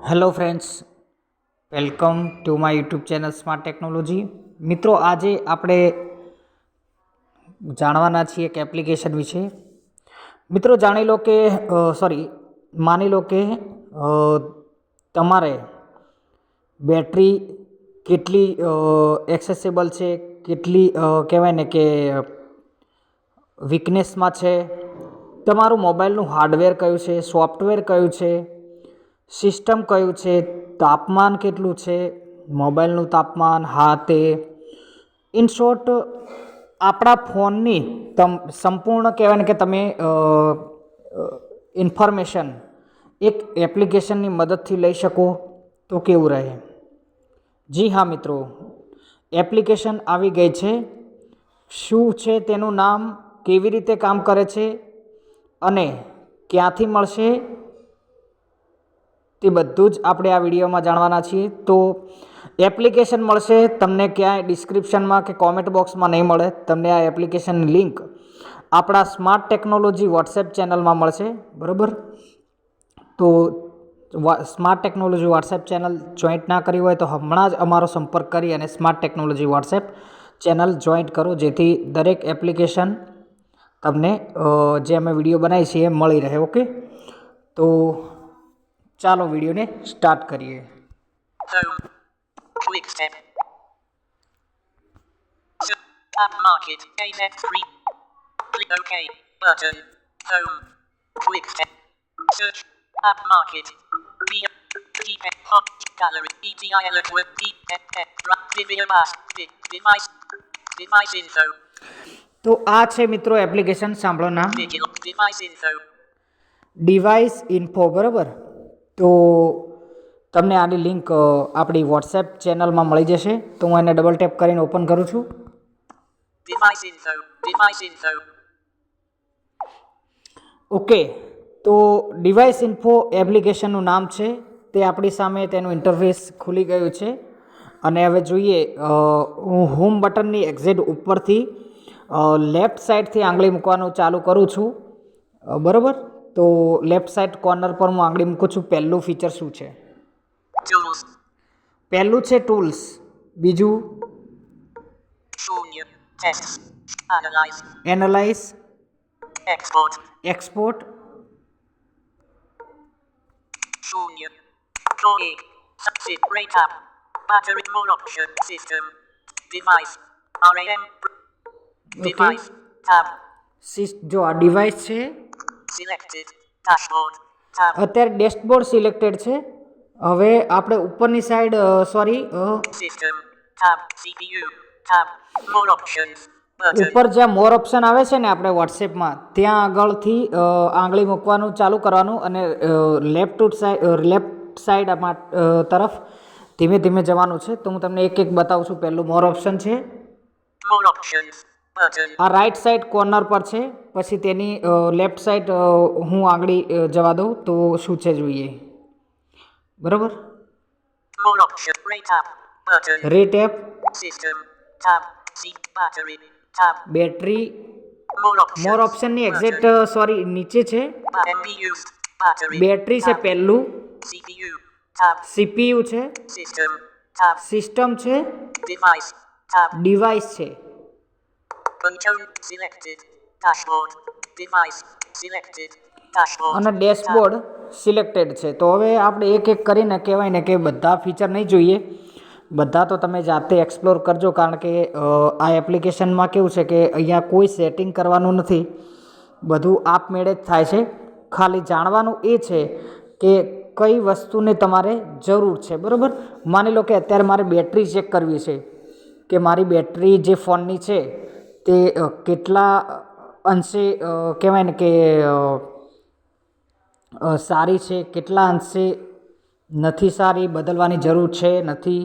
Hello friends, welcome to my YouTube channel smart technology. મિત્રો, આજે આપણે જાણવાના છીએ એક એપ્લિકેશન વિશે. મિત્રો, માની લો કે તમારે બેટરી કેટલી એક્સેસિબલ છે, કેટલી કહેવાય ને કે વીકનેસમાં છે, તમારું મોબાઈલનું હાર્ડવેર કયું છે, સોફ્ટવેર કયું છે, સિસ્ટમ કયું છે, તાપમાન કેટલું છે, મોબાઈલનું તાપમાન, તે ઇન શોર્ટ આપણા ફોનની સંપૂર્ણ કહેવાય ને કે તમે ઇન્ફોર્મેશન એક એપ્લિકેશનની મદદથી લઈ શકો તો કેવું રહે. જી હા મિત્રો, એપ્લિકેશન આવી ગઈ છે. શું છે તેનું નામ, કેવી રીતે કામ કરે છે અને ક્યાંથી મળશે તે બધું જ આપણે આ વિડીયોમાં જાણવાના છીએ. તો એપ્લિકેશન મળશે તમને ક્યાંય ડિસ્ક્રિપ્શનમાં કે કોમેન્ટ બોક્સમાં નહીં મળે. તમને આ એપ્લિકેશનની લિંક આપણા સ્માર્ટ ટેકનોલોજી વોટ્સએપ ચેનલમાં મળશે, બરાબર. તો smart technology WhatsApp channel joint ના કરી હોય તો હમણાં જ અમારો સંપર્ક કરી અને smart technology WhatsApp channel joint કરો, જેથી દરેક એપ્લિકેશન તમને જે અમે વિડીયો બનાવી છીએ એ મળી રહે. ઓકે, તો ચાલો વિડીયોને સ્ટાર્ટ કરીએ. App Market, AZ3. Click OK button. Home. Quick step. Search. App Market. Deep Hot Gallery. ETIL at web. Video mask. Device. Device info. તો આ છે મિત્રો એપ્લિકેશન, સાંભળો નામ, Device info. ડિવાઇસ ઇન્ફો, બરાબર. તો તમને આની લિંક આપણી વોટ્સએપ ચેનલમાં મળી જશે. તો હું એને ડબલ ટેપ કરીને ઓપન કરું છું. Device info. Device info. Okay, તો ડિવાઇસ ઇન્ફો એપ્લિકેશનનું નામ છે. તે આપણી સામે તેનું ઇન્ટરફેસ ખુલી ગયું છે. અને હવે જોઈએ, હું હોમ બટનની એક્ઝેક્ટ ઉપરથી લેફ્ટ સાઈડથી આંગળી મૂકવાનું ચાલુ કરું છું, બરાબર. તો લેફ્ટ સાઈડ કોર્નર પર હું આંગળી મૂકું છું. પહેલું ફીચર શું છે? Tools. પહેલું છે ટૂલ્સ. બીજું Shoonya. Tests. Analyze. Analyse, Export. Export, Shoonya. Core. Subsit. Rate app. Battery more option. System. Device. RAM. Device. Tab. જો આ ડિવાઇસ છે, Selected. Dashboard. Tab. અત્યારે ડેશબોર્ડ સિલેક્ટેડ છે. હવે આપણે ઉપરની side System. Tab. CPU. Tab. More options. Button. ઉપર જ્યાં મોર ઓપ્શન આવે છે ને આપણે વોટ્સએપમાં, ત્યાં આગળથી આંગળી મૂકવાનું ચાલુ કરવાનું અને લેફ્ટ સાઈડ તરફ ધીમે ધીમે જવાનું છે. તો હું તમને એક એક બતાવું છું. પહેલું મોર ઓપ્શન છે, More options. Button. આ રાઈટ સાઈડ કોર્નર પર છે. પછી તેની લેફ્ટ સાઈડ હું આંગળી જવા દઉં તો શું છે જોઈએ, બરાબર. More option. Rate app. Button. Rate app, System. Tab. See. Battery. Tab. Battery, More options. મોર ઓપ્શનની એક્ઝેક્ટ નીચે છે. MB used. Battery. બેટરી છે Tab. પહેલું, CPU. Tab. સીપીયુ છે, System. Tab. સિસ્ટમ છે, Device. Tab. ડિવાઇસ છે. Control. Selected. Dashboard. Device. Selected. Dashboard. અને dashboard selected છે. તો હવે આપણે એક એક કરીને કહેવાય ને કે બધા ફીચર નહીં જોઈએ, બધા તો તમે જાતે એક્સપ્લોર કરજો. કારણ કે આ એપ્લિકેશનમાં કેવું છે કે અહીંયા કોઈ સેટિંગ કરવાનું નથી, બધું આપમેળે જ થાય છે. ખાલી જાણવાનું એ છે કે કઈ વસ્તુની તમારે જરૂર છે, બરાબર. માની લો કે અત્યારે મારે બેટરી ચેક કરવી છે કે મારી બેટરી જે ફોનની છે તે કેટલા અંશે કહેવાય ને કે સારી છે, કેટલા અંશે નથી સારી, બદલવાની જરૂર છે નથી,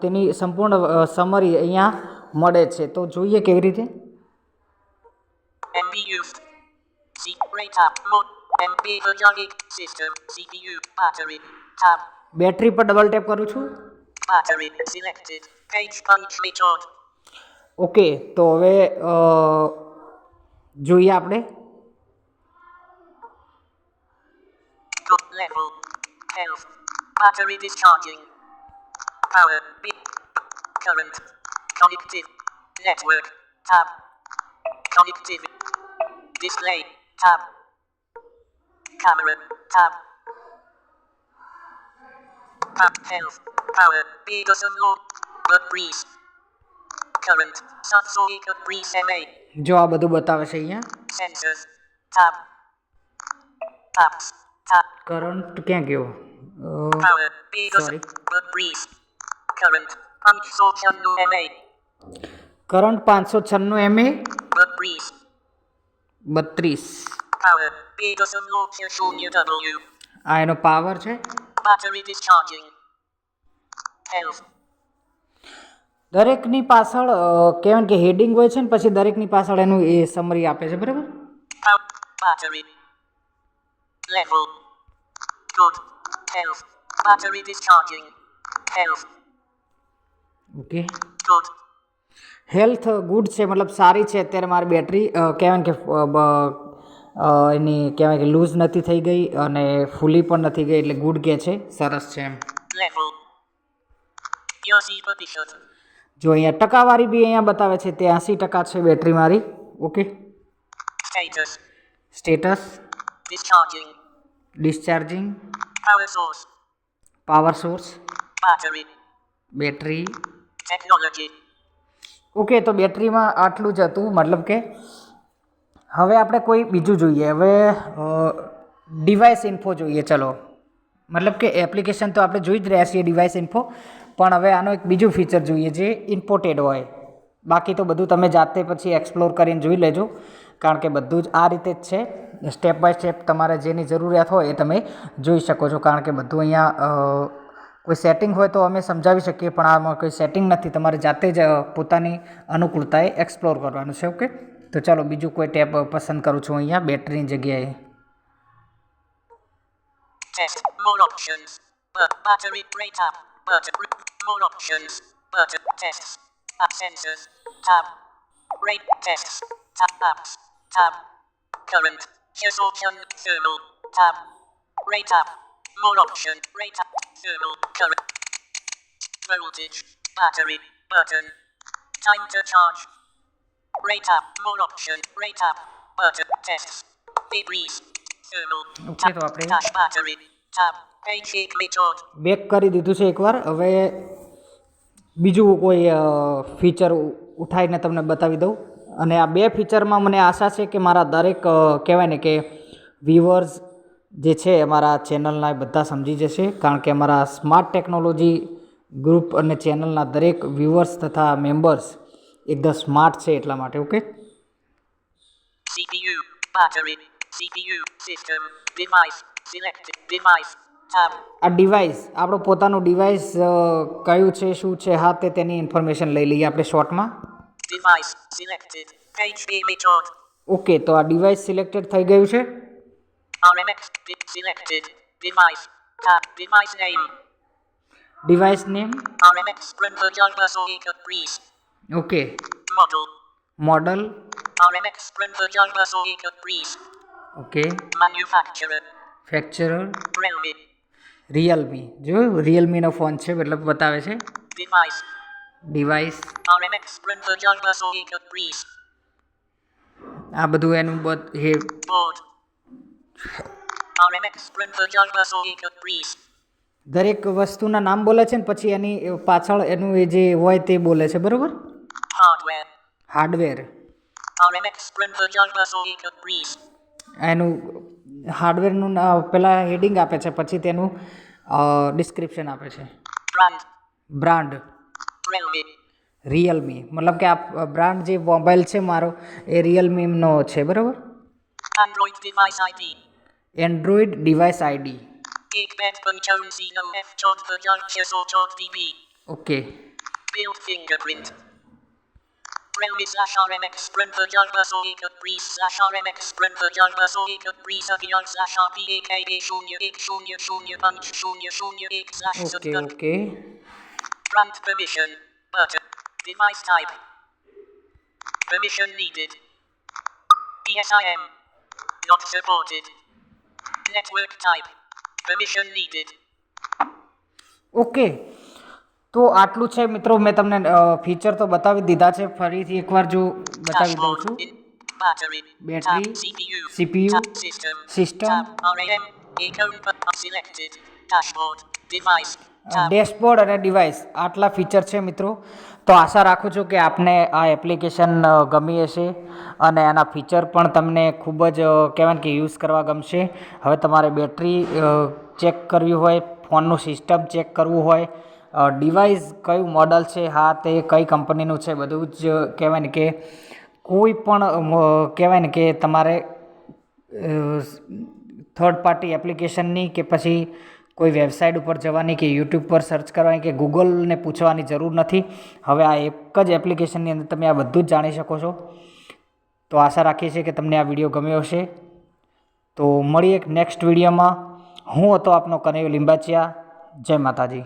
તેની સંપૂર્ણ સમરી અહીંયા મળે છે. તો જોઈએ કેવી રીતે. MB used. See. Rate app. Mode. MB logic. System. CPU. Battery. Tab. Battery પર ડબલ ટેપ કરું છું. Battery. Selected. Page punch method. Okay, તો હવે જોઈએ આપણે. Level. Health. Battery discharging. Power. Current. Connective. Network. Tab. Connectivity. Display. Tab. Camera. Tab. Health. Power. Peterson law. Blood breeze. Current. 731 MA. જો આ બધું બતાવે છે અહીંયા. Sensors. Tab. Apps. Tab. Current ક્યાં ગયો? Power. Peterson. Sorry. Blood breeze. Current. 596 MA. Current 596 MA. Blood breeze. 32. Power. Peterson law 0W. આ એનો પાવર છે. Battery discharging. Health. દરેકની પાછળ કહેવાય કે હેડિંગ હોય છે ને પછી દરેકની પાછળ એનું એ સમરી આપે છે, બરાબર? Battery. Level. Good. Health. Battery discharging. Health. Okay. Good. Health good છે, મતલબ સારી છે. અત્યારે મારી બેટરી કહેવાય કે એની કહેવાય કે લૂઝ નથી થઈ ગઈ અને ફૂલી પણ નથી ગઈ, એટલે ગુડ કે છે, સરસ છે એમ. Level. Your position. જો અહીંયા ટકાવારી બી અહીંયા બતાવે છે, 83% છે બેટરી મારી. Okay. Status. Status. Discharging. Discharging. Power source. Power source. Battery. Battery. Technology. Okay, તો બેટરીમાં આટલું જ હતું. મતલબ કે હવે આપણે કોઈ બીજું જોઈએ. હવે ડિવાઇસ ઇન્ફો જોઈએ. ચલો, મતલબ કે એપ્લિકેશન તો આપણે જોઈ જ રહ્યા છીએ ડિવાઇસ ઇન્ફો, પણ હવે આનો એક બીજું ફીચર જોઈએ જે ઇમ્પોર્ટેડ હોય. બાકી તો બધું તમે જાતે પછી એક્સપ્લોર કરીને જોઈ લેજો, કારણ કે બધું જ આ રીતે જ છે. સ્ટેપ બાય સ્ટેપ તમારે જેની જરૂરિયાત હોય એ તમે જોઈ શકો છો, કારણ કે બધું અહીંયા કોઈ સેટિંગ હોય તો અમે સમજાવી શકીએ, પણ આમાં કોઈ સેટિંગ નથી. તમારે જાતે જ પોતાની અનુકૂળતાએ એક્સપ્લોર કરવાનું છે. ઓકે, તો ચાલો બીજું કોઈ ટેબ પસંદ કરું છું અહીંયા બેટરીની જગ્યાએ. Test. More options. Battery rate up. More options. Tests. App sensors. Tab. Rate tests. Tab apps. Tab. Current. Here's option. Thermal. Tab. Rate up. More option. Rate up. Thermal. Current. Voltage. Battery. Button. Time to charge. Rate up. More option. Rate up. Button. Tests. Degrees. Thermal. Okay, તો આપણે Dash battery. Tab. Page 8 method. Back કરી દીધું છે એકવાર. હવે બીજું કોઈ feature ઉઠાવીને તમને બતાવી દઉં. અને આ બે ફીચરમાં મને આશા છે કે મારા દરેક કહેવાય ને કે વ્યુઅર્સ જે છે અમારા ચેનલના એ બધા સમજી જશે, કારણ કે અમારા સ્માર્ટ ટેકનોલોજી ગ્રુપ અને ચેનલના દરેક વ્યુઅર્સ તથા મેમ્બર્સ એકદમ સ્માર્ટ છે એટલા માટે. Okay. CPU. Battery. CPU. System. Device. Selected. Device. Tab. આ ડિવાઇસ આપણો પોતાનું ડિવાઇસ કયું છે, શું છે, હા તે તેની ઇન્ફોર્મેશન લઈ લઈએ આપણે શોર્ટમાં. Device. Selected. Page 8 method. Okay, તો આ ડિવાઇસ સિલેક્ટેડ થઈ ગયું છે. RMX. Selected. Device. Tab. Device name. Device name. RMX. Printer Java Soica Breeze. Okay. Model. Model. RMX. Printer Java Soica Breeze. Okay. Manufacturer. ફેક્ચરર. Realme. Realme. જો રિયલમીનો phone છે મતલબ બતાવે છે. Device. Device. RMX. Printer Java Soica Breeze. આ બધું એનું Board. RMX. Printer Java Soica Breeze. દરેક વસ્તુના નામ બોલે છે ને પછી એની પાછળ એનું એ જે હોય તે બોલે છે, બરાબર? Hardware. Hardware. RMX. Printer Java Soica Breeze. એનું હાર્ડવેરનું પહેલાં હેડિંગ આપે છે, પછી તેનું ડિસ્ક્રિપ્શન આપે છે. Brand. બ્રાન્ડ. Realme. રિયલમી. મતલબ કે આ બ્રાન્ડ જે મોબાઈલ છે મારો એ રિયલમીનો છે, બરાબર? Android device ID. Android device ID. 8 DB. Okay. Build fingerprint. Realme/RMX Printer Java Soica Breeze /RMX Printer Java Soica Breeze okay. Okay. Brand permission. Button. Device type. Permission needed. PSIM. Not supported. Network type. Permission needed. Okay, તો આટલું છે મિત્રો. મેં તમને feature તો બતાવી દીધા છે. ફરીથી એકવાર જો બતાવી દઉં છું. Battery. Battery, Tab. CPU. CPU, Tab. System. System, Tab. RAM. Icon. Selected. Dashboard. Device. Tab. Dashboard અને ડિવાઇસ, આટલા ફીચર છે મિત્રો. તો આશા રાખું છું કે આપને આ એપ્લિકેશન ગમી હશે અને આના ફીચર પણ તમને ખૂબ જ કહેવાય ને કે યુઝ કરવા ગમશે. હવે તમારે બેટરી ચેક કરવી હોય, ફોનનું સિસ્ટમ ચેક કરવું હોય, ડિવાઇસ કયું મોડલ છે, હા તે કઈ કંપનીનું છે, બધું જ કહેવાય ને કે કોઈ પણ કહેવાય ને કે તમારે થર્ડ પાર્ટી એપ્લિકેશનની કે પછી કોઈ વેબસાઇટ ઉપર જવાની કે યુટ્યુબ પર સર્ચ કરવાની કે ગૂગલને પૂછવાની જરૂર નથી. હવે આ એક જ એપ્લિકેશનની અંદર તમે આ બધું જ જાણી શકો છો. તો આશા રાખીએ છીએ કે તમને આ વિડીયો ગમ્યો હશે. તો મળીએ એક નેક્સ્ટ વિડીયોમાં. હું હતો આપનો કનૈયો લિંબાચિયા. જય માતાજી.